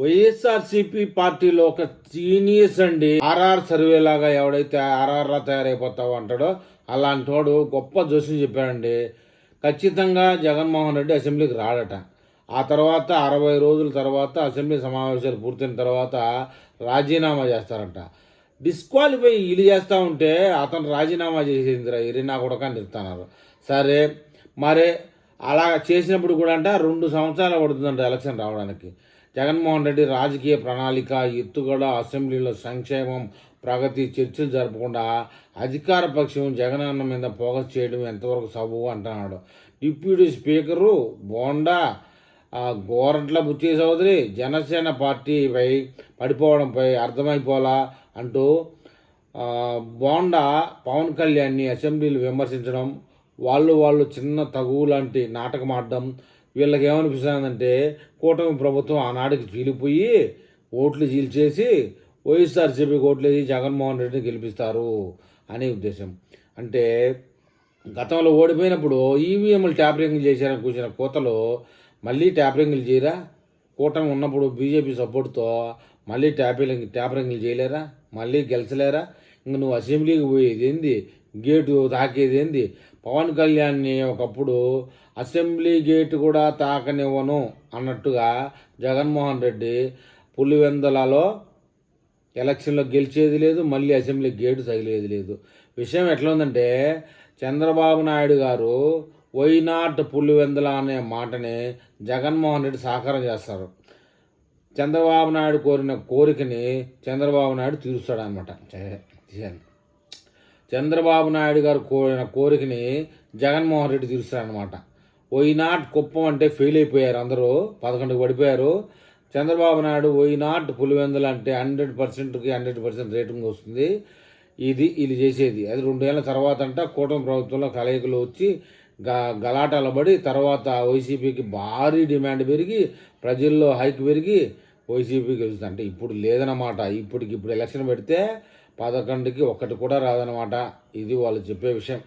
వైఎస్ఆర్సీపీ పార్టీలో ఒక జీనియస్ అండి. ఆర్ఆర్ సర్వే లాగా ఎవడైతే ఆర్ఆర్లా తయారైపోతావో అంటాడో అలాంటి వాడు గొప్ప జోస్యం చెప్పాడండి. ఖచ్చితంగా జగన్మోహన్ రెడ్డి అసెంబ్లీకి రాడట. ఆ తర్వాత 60 రోజుల తర్వాత అసెంబ్లీ సమావేశాలు పూర్తయిన తర్వాత రాజీనామా చేస్తారంట. డిస్క్వాలిఫై వీళ్ళు చేస్తూ ఉంటే అతను రాజీనామా చేసేందిరా ఇరినా కూడా నిలుస్తున్నారు. సరే మరి అలా చేసినప్పుడు కూడా అంట 2 సంవత్సరాలు పడుతుందంట ఎలక్షన్ రావడానికి. జగన్మోహన్ రెడ్డి రాజకీయ ప్రణాళిక, ఎత్తుగడ, అసెంబ్లీలో సంక్షేమం, ప్రగతి చర్చలు జరపకుండా అధికార పక్షం జగనన్న మీద ఫోకస్ చేయడం ఎంతవరకు సబబు అంటున్నాడు. డిప్యూటీ స్పీకరు బోండా గోరంట్ల బుచ్చే చౌదరి జనసేన పార్టీపై పడిపోవడంపై అర్థమైపోలా అంటూ బోండా పవన్ కళ్యాణ్ని అసెంబ్లీలు విమర్శించడం, వాళ్ళు చిన్న తగువు లాంటి నాటకం ఆడడం. వీళ్ళకి ఏమనిపిస్తుందంటే కూటమి ప్రభుత్వం ఆనాడికి చీలిపోయి ఓట్లు చీల్చేసి వైఎస్ఆర్సీపీకి ఓట్లేసి జగన్మోహన్ రెడ్డిని గెలిపిస్తారు అనే ఉద్దేశం. అంటే గతంలో ఓడిపోయినప్పుడు ఈవీఎంలు ట్యాపరింగ్లు చేశారని కూర్చున్న కోతలు మళ్ళీ ట్యాపరింగ్లు చేయరా? కూటమి ఉన్నప్పుడు బీజేపీ సపోర్ట్తో మళ్ళీ ట్యాపరింగ్లు చేయలేరా? మళ్ళీ గెలిచలేరా? ఇంక నువ్వు అసెంబ్లీకి పోయేది ఏంది? గేటు తాకేది ఏంది? పవన్ కళ్యాణ్ని ఒకప్పుడు అసెంబ్లీ గేటు కూడా తాకనివ్వను అన్నట్టుగా జగన్మోహన్ రెడ్డి పులివెందులలో ఎలక్షన్లో గెలిచేది లేదు, మళ్ళీ అసెంబ్లీ గేటు తగిలేది లేదు. విషయం ఎట్లా ఉందంటే చంద్రబాబు నాయుడు గారు వై నాట్ పులివెందుల అనే మాటని జగన్మోహన్ రెడ్డి సాకారం చేస్తారు. చంద్రబాబు నాయుడు కోరిన కోరికని చంద్రబాబు నాయుడు తీరుస్తాడనమాట. చంద్రబాబు నాయుడు గారు కోరిన కోరికని జగన్మోహన్ రెడ్డి తీరుస్తాడనమాట. వై నాట్ కుప్పం అంటే ఫెయిల్ అయిపోయారు, అందరూ 11కి పడిపోయారు. చంద్రబాబు నాయుడు వై నాట్ పులివెందులు అంటే 100%కి 100% రేటింగ్ వస్తుంది. ఇది చేసేది. అది 2 ఏళ్ళ తర్వాత అంట కూటమి ప్రభుత్వంలో కలయికలు వచ్చి గలాటాలు పడి తర్వాత వైసీపీకి భారీ డిమాండ్ పెరిగి ప్రజల్లో హైక్ పెరిగి వైసీపీకి గెలుస్తుంది. అంటే ఇప్పుడు లేదన్నమాట. ఇప్పుడు ఎలక్షన్ పెడితే 11కి 1 కూడా రాదన్నమాట. ఇది వాళ్ళు చెప్పే విషయం.